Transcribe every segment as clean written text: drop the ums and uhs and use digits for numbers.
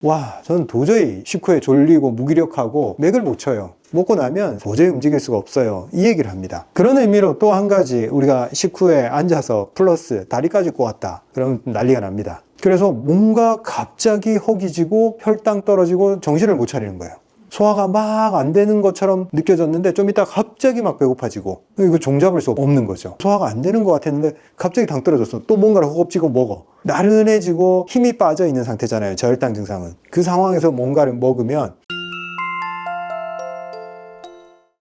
와, 저는 도저히 식후에 졸리고 무기력하고 맥을 못 쳐요. 먹고 나면 도저히 움직일 수가 없어요. 이 얘기를 합니다. 그런 의미로 또 한 가지, 우리가 식후에 앉아서 플러스 다리까지 꼬았다 그러면 난리가 납니다. 그래서 뭔가 갑자기 허기지고 혈당 떨어지고 정신을 못 차리는 거예요. 소화가 막 안 되는 것처럼 느껴졌는데 좀 이따 갑자기 막 배고파지고, 이거 종잡을 수 없는 거죠. 소화가 안 되는 것 같았는데 갑자기 당 떨어졌어. 또 뭔가를 허겁지겁 먹어. 나른해지고 힘이 빠져 있는 상태잖아요, 저혈당 증상은. 그 상황에서 뭔가를 먹으면.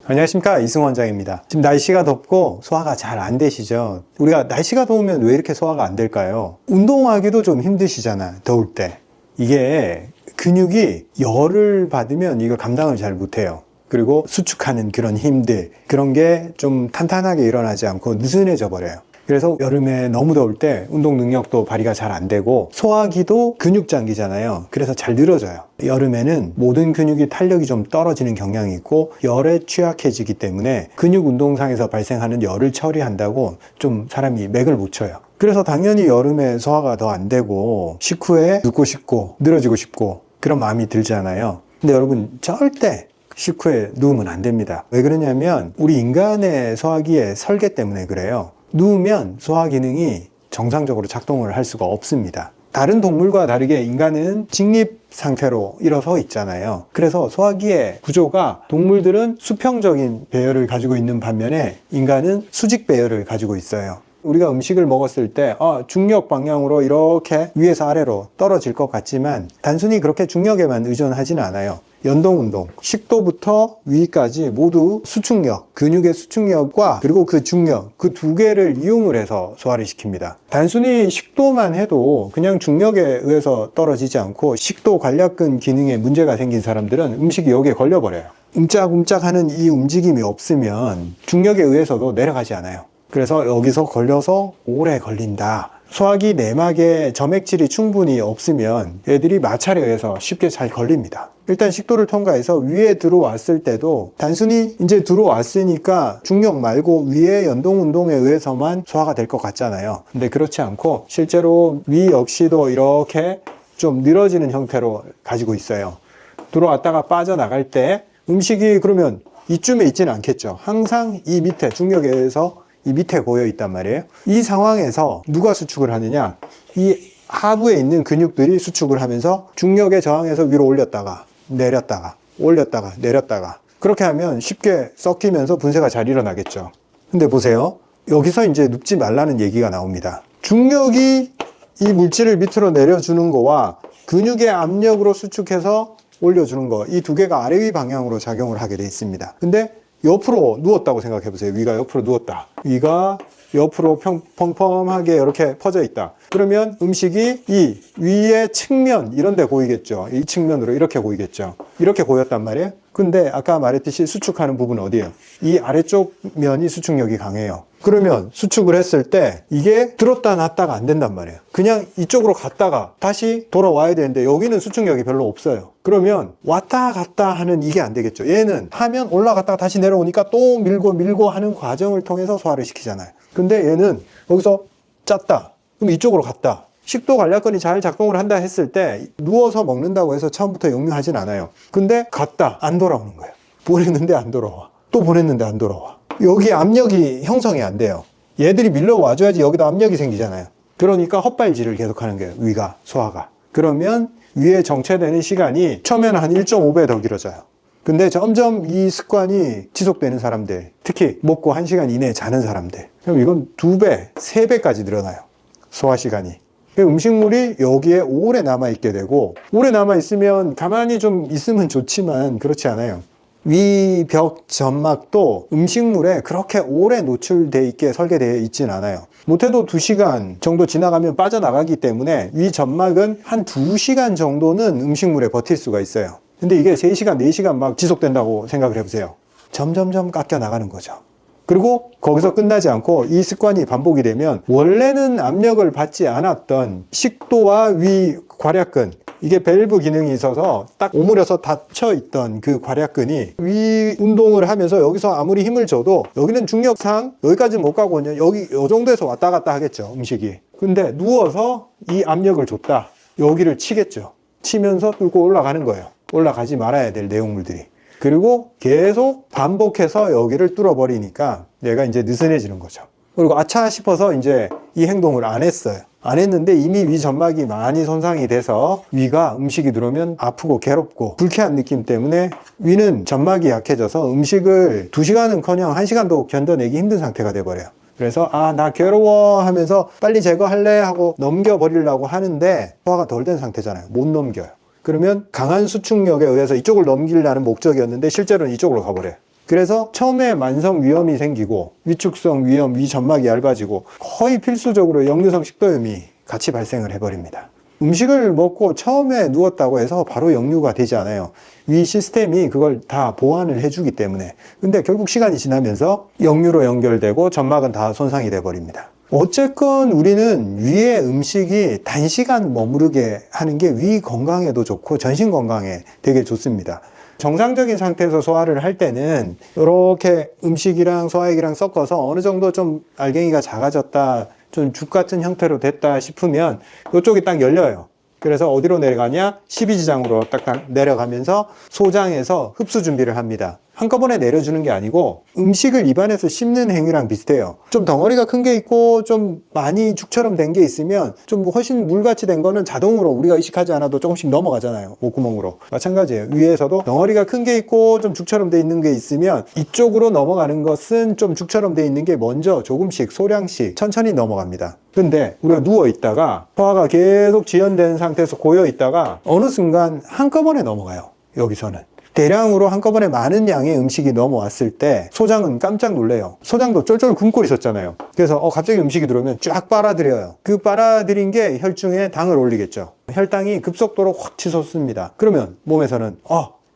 안녕하십니까, 이승원 원장입니다. 지금 날씨가 덥고 소화가 잘 안 되시죠? 우리가 날씨가 더우면 왜 이렇게 소화가 안 될까요? 운동하기도 좀 힘드시잖아, 더울 때. 이게 근육이 열을 받으면 이걸 감당을 잘 못해요. 그리고 수축하는 그런 힘들, 그런 게 좀 탄탄하게 일어나지 않고 느슨해져 버려요. 그래서 여름에 너무 더울 때 운동 능력도 발휘가 잘 안 되고 소화기도 근육장기잖아요. 그래서 잘 늘어져요. 여름에는 모든 근육이 탄력이 좀 떨어지는 경향이 있고 열에 취약해지기 때문에 근육 운동상에서 발생하는 열을 처리한다고 좀 사람이 맥을 못 쳐요. 그래서 당연히 여름에 소화가 더 안 되고 식후에 눕고 싶고 늘어지고 싶고 그런 마음이 들잖아요. 근데 여러분, 절대 식후에 누우면 안 됩니다. 왜 그러냐면 우리 인간의 소화기의 설계 때문에 그래요. 누우면 소화 기능이 정상적으로 작동을 할 수가 없습니다. 다른 동물과 다르게 인간은 직립 상태로 일어서 있잖아요. 그래서 소화기의 구조가, 동물들은 수평적인 배열을 가지고 있는 반면에 인간은 수직 배열을 가지고 있어요. 우리가 음식을 먹었을 때 중력 방향으로 이렇게 위에서 아래로 떨어질 것 같지만 단순히 그렇게 중력에만 의존하지는 않아요. 연동운동, 식도부터 위까지 모두 수축력, 근육의 수축력과 그리고 그 중력, 그 두 개를 이용을 해서 소화를 시킵니다. 단순히 식도만 해도 그냥 중력에 의해서 떨어지지 않고 식도 관략근 기능에 문제가 생긴 사람들은 음식이 여기에 걸려버려요. 움짝움짝 하는 이 움직임이 없으면 중력에 의해서도 내려가지 않아요. 그래서 여기서 걸려서 오래 걸린다. 소화기 내막에 점액질이 충분히 없으면 애들이 마찰에 의해서 쉽게 잘 걸립니다. 일단 식도를 통과해서 위에 들어왔을 때도 단순히 이제 들어왔으니까 중력 말고 위의 연동 운동에 의해서만 소화가 될 것 같잖아요. 근데 그렇지 않고 실제로 위 역시도 이렇게 좀 늘어지는 형태로 가지고 있어요. 들어왔다가 빠져나갈 때 음식이 그러면 이쯤에 있지는 않겠죠. 항상 이 밑에 중력에 의해서 이 밑에 고여 있단 말이에요. 이 상황에서 누가 수축을 하느냐? 이 하부에 있는 근육들이 수축을 하면서 중력에 저항해서 위로 올렸다가 내렸다가 올렸다가 내렸다가, 그렇게 하면 쉽게 섞이면서 분쇄가 잘 일어나겠죠. 근데 보세요. 여기서 이제 눕지 말라는 얘기가 나옵니다. 중력이 이 물질을 밑으로 내려주는 거와 근육의 압력으로 수축해서 올려주는 거, 이 두 개가 아래 위 방향으로 작용을 하게 돼 있습니다. 근데 옆으로 누웠다고 생각해 보세요. 위가 옆으로 누웠다. 위가 옆으로 펑펑하게 이렇게 퍼져 있다. 그러면 음식이 이 위의 측면 이런 데 고이겠죠. 이 측면으로 이렇게 고이겠죠. 이렇게 고였단 말이에요. 근데 아까 말했듯이 수축하는 부분은 어디예요? 이 아래쪽 면이 수축력이 강해요. 그러면 수축을 했을 때 이게 들었다 놨다가 안 된단 말이에요. 그냥 이쪽으로 갔다가 다시 돌아와야 되는데 여기는 수축력이 별로 없어요. 그러면 왔다 갔다 하는 이게 안 되겠죠. 얘는 하면 올라갔다가 다시 내려오니까 또 밀고 하는 과정을 통해서 소화를 시키잖아요. 근데 얘는 여기서 짰다. 그럼 이쪽으로 갔다. 식도 관략근이 잘 작동을 한다 했을 때 누워서 먹는다고 해서 처음부터 역류하진 않아요. 근데 갔다 안 돌아오는 거예요. 보냈는데 안 돌아와. 또 보냈는데 안 돌아와. 여기 압력이 형성이 안 돼요. 얘들이 밀려와줘야지 여기다 압력이 생기잖아요. 그러니까 헛발질을 계속하는 거예요. 위가, 소화가. 그러면 위에 정체되는 시간이 처음에는 한 1.5배 더 길어져요. 근데 점점 이 습관이 지속되는 사람들, 특히 먹고 1시간 이내에 자는 사람들, 그럼 이건 2배, 3배까지 늘어나요. 소화 시간이. 음식물이 여기에 오래 남아있게 되고, 오래 남아있으면 가만히 좀 있으면 좋지만 그렇지 않아요. 위 벽 점막도 음식물에 그렇게 오래 노출되어 있게 설계되어 있진 않아요. 못해도 2시간 정도 지나가면 빠져나가기 때문에 위 점막은 한 2시간 정도는 음식물에 버틸 수가 있어요. 근데 이게 3시간, 4시간 막 지속된다고 생각을 해보세요. 점점점 깎여 나가는 거죠. 그리고 거기서 끝나지 않고 이 습관이 반복이 되면 원래는 압력을 받지 않았던 식도와 위 괄약근, 이게 밸브 기능이 있어서 딱 오므려서 닫혀 있던 그 괄약근이 위 운동을 하면서 여기서 아무리 힘을 줘도 여기는 중력상 여기까지 못 가거든요. 여기 요 정도에서 왔다 갔다 하겠죠, 음식이. 근데 누워서 이 압력을 줬다. 여기를 치겠죠. 치면서 뚫고 올라가는 거예요. 올라가지 말아야 될 내용물들이. 그리고 계속 반복해서 여기를 뚫어버리니까 얘가 이제 느슨해지는 거죠. 그리고 아차 싶어서 이제 이 행동을 안 했어요. 안 했는데 이미 위 점막이 많이 손상이 돼서 위가 음식이 들어오면 아프고 괴롭고 불쾌한 느낌 때문에 위는 점막이 약해져서 음식을 2시간은커녕 1시간도 견뎌내기 힘든 상태가 돼버려요. 그래서 나 괴로워 하면서 빨리 제거할래 하고 넘겨버리려고 하는데 소화가 덜 된 상태잖아요. 못 넘겨요. 그러면 강한 수축력에 의해서 이쪽을 넘기려는 목적이었는데 실제로는 이쪽으로 가버려요. 그래서 처음에 만성 위염이 생기고 위축성 위염, 위 점막이 얇아지고 거의 필수적으로 역류성 식도염이 같이 발생을 해버립니다. 음식을 먹고 처음에 누웠다고 해서 바로 역류가 되지 않아요. 위 시스템이 그걸 다 보완을 해주기 때문에. 근데 결국 시간이 지나면서 역류로 연결되고 점막은 다 손상이 돼버립니다. 어쨌건 우리는 위에 음식이 단시간 머무르게 하는 게 위 건강에도 좋고 전신 건강에 되게 좋습니다. 정상적인 상태에서 소화를 할 때는 이렇게 음식이랑 소화액이랑 섞어서 어느 정도 좀 알갱이가 작아졌다, 좀 죽 같은 형태로 됐다 싶으면 이쪽이 딱 열려요. 그래서 어디로 내려가냐? 십이지장으로 딱딱 내려가면서 소장에서 흡수 준비를 합니다. 한꺼번에 내려주는 게 아니고 음식을 입안에서 씹는 행위랑 비슷해요. 좀 덩어리가 큰 게 있고 좀 많이 죽처럼 된 게 있으면 좀 훨씬 물같이 된 거는 자동으로 우리가 의식하지 않아도 조금씩 넘어가잖아요. 목구멍으로. 마찬가지예요. 위에서도 덩어리가 큰 게 있고 좀 죽처럼 돼 있는 게 있으면 이쪽으로 넘어가는 것은 좀 죽처럼 돼 있는 게 먼저 조금씩 소량씩 천천히 넘어갑니다. 근데 우리가 누워 있다가 소화가 계속 지연된 상태에서 고여 있다가 어느 순간 한꺼번에 넘어가요. 여기서는. 대량으로 한꺼번에 많은 양의 음식이 넘어왔을 때 소장은 깜짝 놀래요. 소장도 쫄쫄 굶고 있었잖아요. 그래서 갑자기 음식이 들어오면 쫙 빨아들여요. 그 빨아들인 게 혈중에 당을 올리겠죠. 혈당이 급속도로 확 치솟습니다. 그러면 몸에서는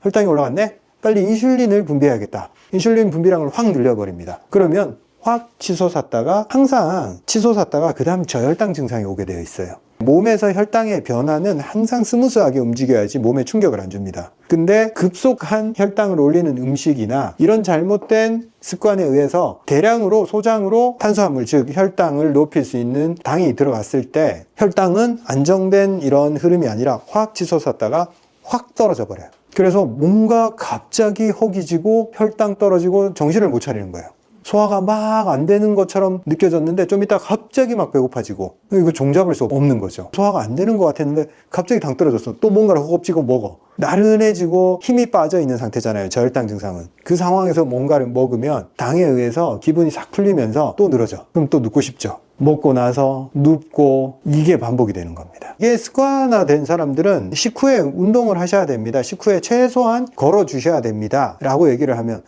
혈당이 올라갔네? 빨리 인슐린을 분비해야겠다. 인슐린 분비량을 확 늘려버립니다. 그러면 확 치솟았다가 항상 치솟았다가 그 다음 저혈당 증상이 오게 되어 있어요. 몸에서 혈당의 변화는 항상 스무스하게 움직여야지 몸에 충격을 안 줍니다. 근데 급속한 혈당을 올리는 음식이나 이런 잘못된 습관에 의해서 대량으로 소장으로 탄수화물, 즉 혈당을 높일 수 있는 당이 들어갔을 때 혈당은 안정된 이런 흐름이 아니라 확 치솟았다가 확 떨어져 버려요. 그래서 뭔가 갑자기 허기지고 혈당 떨어지고 정신을 못 차리는 거예요. 소화가 막 안 되는 것처럼 느껴졌는데 좀 이따 갑자기 막 배고파지고 이거 종잡을 수 없는 거죠. 소화가 안 되는 것 같았는데 갑자기 당 떨어졌어. 또 뭔가를 허겁지겁 먹어. 나른해지고 힘이 빠져 있는 상태잖아요. 저혈당 증상은. 그 상황에서 뭔가를 먹으면 당에 의해서 기분이 싹 풀리면서 또 늘어져. 그럼 또 눕고 싶죠. 먹고 나서 눕고 이게 반복이 되는 겁니다. 이게 습관화된 사람들은 식후에 운동을 하셔야 됩니다. 식후에 최소한 걸어 주셔야 됩니다 라고 얘기를 하면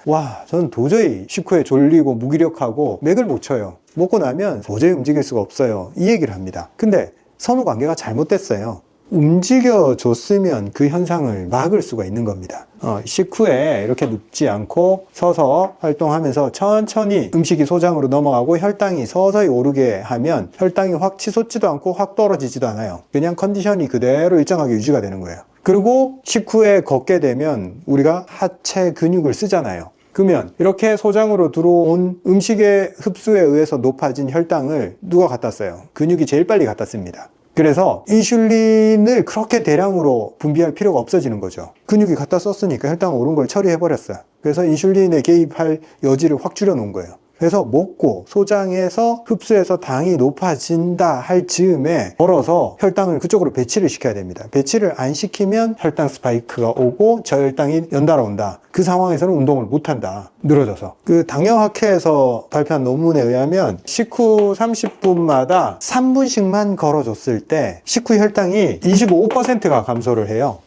저는 도저히 식후에 졸리고 무기력하고 맥을 못 쳐요. 먹고 나면 도저히 움직일 수가 없어요. 이 얘기를 합니다. 근데 선후 관계가 잘못됐어요. 움직여줬으면 그 현상을 막을 수가 있는 겁니다. 식후에 이렇게 눕지 않고 서서 활동하면서 천천히 음식이 소장으로 넘어가고 혈당이 서서히 오르게 하면 혈당이 확 치솟지도 않고 확 떨어지지도 않아요. 그냥 컨디션이 그대로 일정하게 유지가 되는 거예요. 그리고 식후에 걷게 되면 우리가 하체 근육을 쓰잖아요. 그러면 이렇게 소장으로 들어온 음식의 흡수에 의해서 높아진 혈당을 누가 갖다 써요? 근육이 제일 빨리 갖다 씁니다. 그래서 인슐린을 그렇게 대량으로 분비할 필요가 없어지는 거죠. 근육이 갖다 썼으니까 혈당 오른 걸 처리해버렸어요. 그래서 인슐린에 개입할 여지를 확 줄여놓은 거예요. 그래서 먹고 소장에서 흡수해서 당이 높아진다 할 즈음에 걸어서 혈당을 그쪽으로 배치를 시켜야 됩니다. 배치를 안 시키면 혈당 스파이크가 오고 저혈당이 연달아 온다. 그 상황에서는 운동을 못한다. 늘어져서. 그 당뇨학회에서 발표한 논문에 의하면 식후 30분마다 3분씩만 걸어줬을 때 식후 혈당이 25%가 감소를 해요.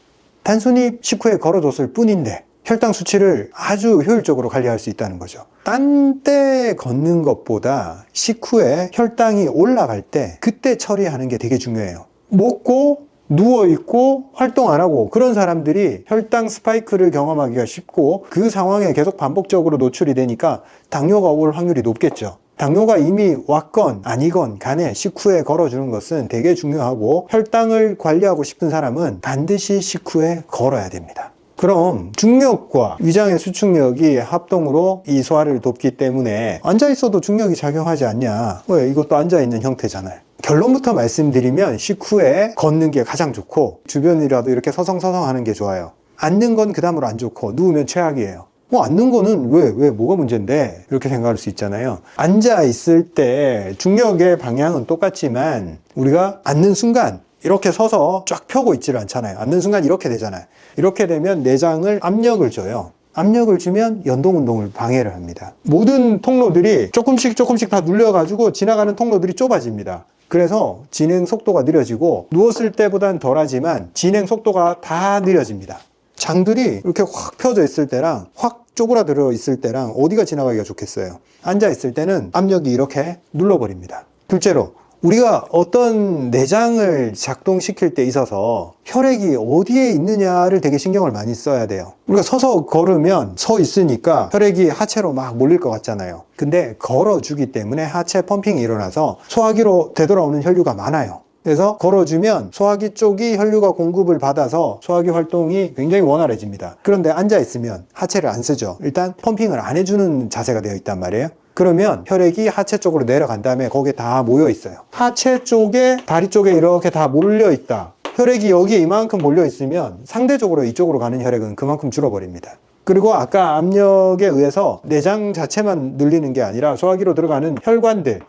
단순히 식후에 걸어줬을 뿐인데 혈당 수치를 아주 효율적으로 관리할 수 있다는 거죠. 딴 때 걷는 것보다 식후에 혈당이 올라갈 때 그때 처리하는 게 되게 중요해요. 먹고 누워있고 활동 안 하고 그런 사람들이 혈당 스파이크를 경험하기가 쉽고 그 상황에 계속 반복적으로 노출이 되니까 당뇨가 올 확률이 높겠죠. 당뇨가 이미 왔건 아니건 간에 식후에 걸어주는 것은 되게 중요하고 혈당을 관리하고 싶은 사람은 반드시 식후에 걸어야 됩니다. 그럼 중력과 위장의 수축력이 합동으로 이 소화를 돕기 때문에 앉아있어도 중력이 작용하지 않냐? 왜? 이것도 앉아있는 형태잖아요. 결론부터 말씀드리면 식후에 걷는 게 가장 좋고 주변이라도 이렇게 서성서성 하는 게 좋아요. 앉는 건 그 다음으로 안 좋고 누우면 최악이에요. 앉는 거는 왜 뭐가 문제인데 이렇게 생각할 수 있잖아요. 앉아 있을 때 중력의 방향은 똑같지만 우리가 앉는 순간 이렇게 서서 쫙 펴고 있지를 않잖아요. 앉는 순간 이렇게 되잖아요. 이렇게 되면 내장을 압력을 줘요. 압력을 주면 연동 운동을 방해를 합니다. 모든 통로들이 조금씩 다 눌려가지고 지나가는 통로들이 좁아집니다. 그래서 진행 속도가 느려지고 누웠을 때보단 덜하지만 진행 속도가 다 느려집니다. 장들이 이렇게 확 펴져 있을 때랑 확 쪼그라들어 있을 때랑 어디가 지나가기가 좋겠어요? 앉아 있을 때는 압력이 이렇게 눌러버립니다. 둘째로 우리가 어떤 내장을 작동시킬 때 있어서 혈액이 어디에 있느냐를 되게 신경을 많이 써야 돼요. 우리가 서서 걸으면 서 있으니까 혈액이 하체로 막 몰릴 것 같잖아요. 근데 걸어주기 때문에 하체 펌핑이 일어나서 소화기로 되돌아오는 혈류가 많아요. 그래서 걸어주면 소화기 쪽이 혈류가 공급을 받아서 소화기 활동이 굉장히 원활해집니다. 그런데 앉아있으면 하체를 안 쓰죠. 일단 펌핑을 안 해주는 자세가 되어 있단 말이에요. 그러면 혈액이 하체 쪽으로 내려간 다음에 거기에 다 모여 있어요. 하체 쪽에, 다리 쪽에 이렇게 다 몰려 있다. 혈액이 여기에 이만큼 몰려 있으면 상대적으로 이쪽으로 가는 혈액은 그만큼 줄어버립니다. 그리고 아까 압력에 의해서 내장 자체만 눌리는 게 아니라 소화기로 들어가는 혈관들,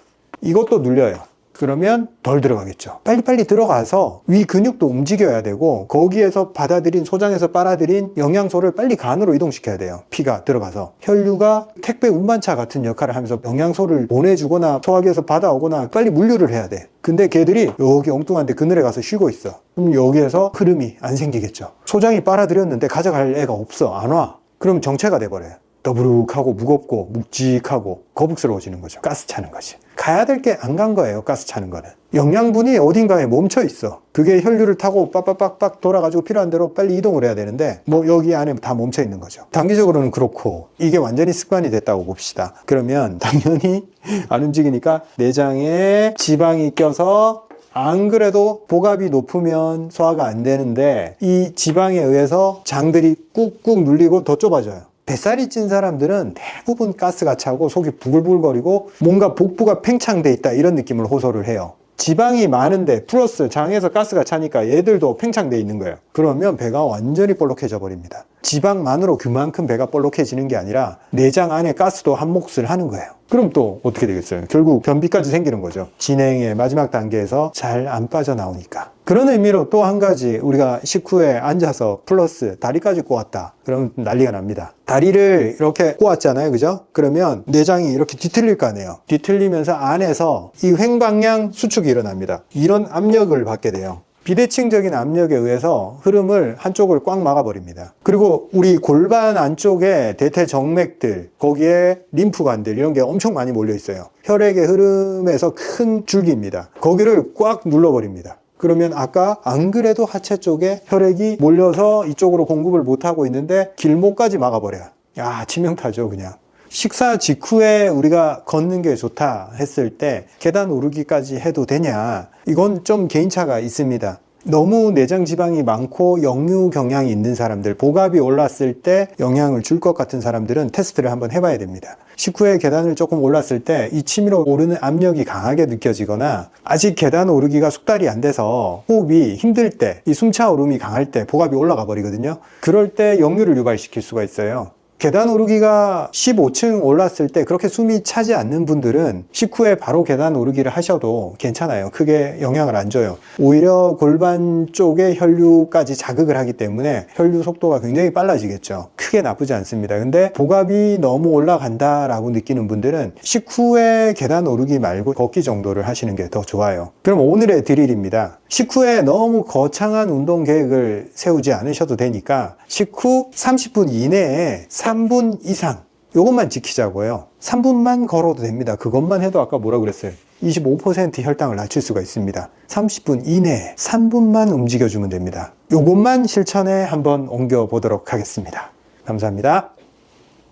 이것도 눌려요. 그러면 덜 들어가겠죠. 빨리빨리 들어가서 위 근육도 움직여야 되고 거기에서 받아들인, 소장에서 빨아들인 영양소를 빨리 간으로 이동시켜야 돼요. 피가 들어가서 혈류가 택배 운반차 같은 역할을 하면서 영양소를 보내주거나 소화기에서 받아오거나 빨리 물류를 해야 돼. 근데 걔들이 여기 엉뚱한 데 그늘에 가서 쉬고 있어. 그럼 여기에서 흐름이 안 생기겠죠. 소장이 빨아들였는데 가져갈 애가 없어. 안 와. 그럼 정체가 돼버려요. 더부룩하고 무겁고 묵직하고 거북스러워지는 거죠. 가스 차는 거지. 가야 될 게 안 간 거예요. 가스 차는 거는. 영양분이 어딘가에 멈춰 있어. 그게 혈류를 타고 빡빡빡빡 돌아가지고 필요한 대로 빨리 이동을 해야 되는데 여기 안에 다 멈춰 있는 거죠. 단기적으로는 그렇고 이게 완전히 습관이 됐다고 봅시다. 그러면 당연히 안 움직이니까 내장에 지방이 껴서 안 그래도 복압이 높으면 소화가 안 되는데 이 지방에 의해서 장들이 꾹꾹 눌리고 더 좁아져요. 뱃살이 찐 사람들은 대부분 가스가 차고 속이 부글부글거리고 뭔가 복부가 팽창돼 있다 이런 느낌을 호소를 해요. 지방이 많은데 플러스 장에서 가스가 차니까 얘들도 팽창돼 있는 거예요. 그러면 배가 완전히 볼록해져 버립니다. 지방만으로 그만큼 배가 볼록해지는 게 아니라 내장 안에 가스도 한 몫을 하는 거예요. 그럼 또 어떻게 되겠어요? 결국 변비까지 생기는 거죠. 진행의 마지막 단계에서 잘 안 빠져나오니까. 그런 의미로 또 한 가지 우리가 식후에 앉아서 플러스 다리까지 꼬았다. 그러면 난리가 납니다. 다리를 이렇게 꼬았잖아요. 그죠? 그러면 내장이 이렇게 뒤틀릴 거 아니에요. 뒤틀리면서 안에서 이 횡방향 수축이 일어납니다. 이런 압력을 받게 돼요. 비대칭적인 압력에 의해서 흐름을 한쪽을 꽉 막아버립니다. 그리고 우리 골반 안쪽에 대퇴정맥들, 거기에 림프관들 이런 게 엄청 많이 몰려 있어요. 혈액의 흐름에서 큰 줄기입니다. 거기를 꽉 눌러버립니다. 그러면 아까 안 그래도 하체 쪽에 혈액이 몰려서 이쪽으로 공급을 못하고 있는데 길목까지 막아버려요. 야, 치명타죠 그냥. 식사 직후에 우리가 걷는 게 좋다 했을 때 계단 오르기까지 해도 되냐? 이건 좀 개인차가 있습니다. 너무 내장 지방이 많고 역류 경향이 있는 사람들, 복압이 올랐을 때 영향을 줄 것 같은 사람들은 테스트를 한번 해봐야 됩니다. 식후에 계단을 조금 올랐을 때 이 치밀어 오르는 압력이 강하게 느껴지거나 아직 계단 오르기가 숙달이 안 돼서 호흡이 힘들 때, 이 숨차 오름이 강할 때 복압이 올라가 버리거든요. 그럴 때 역류를 유발시킬 수가 있어요. 계단 오르기가 15층 올랐을 때 그렇게 숨이 차지 않는 분들은 식후에 바로 계단 오르기를 하셔도 괜찮아요. 크게 영향을 안 줘요. 오히려 골반 쪽에 혈류까지 자극을 하기 때문에 혈류 속도가 굉장히 빨라지겠죠. 크게 나쁘지 않습니다. 근데 복압이 너무 올라간다라고 느끼는 분들은 식후에 계단 오르기 말고 걷기 정도를 하시는 게 더 좋아요. 그럼 오늘의 드릴입니다. 식후에 너무 거창한 운동 계획을 세우지 않으셔도 되니까 식후 30분 이내에 3분 이상 이것만 지키자고요. 3분만 걸어도 됩니다. 그것만 해도 아까 뭐라 그랬어요? 25% 혈당을 낮출 수가 있습니다. 30분 이내에 3분만 움직여주면 됩니다. 이것만 실천에 한번 옮겨보도록 하겠습니다. 감사합니다.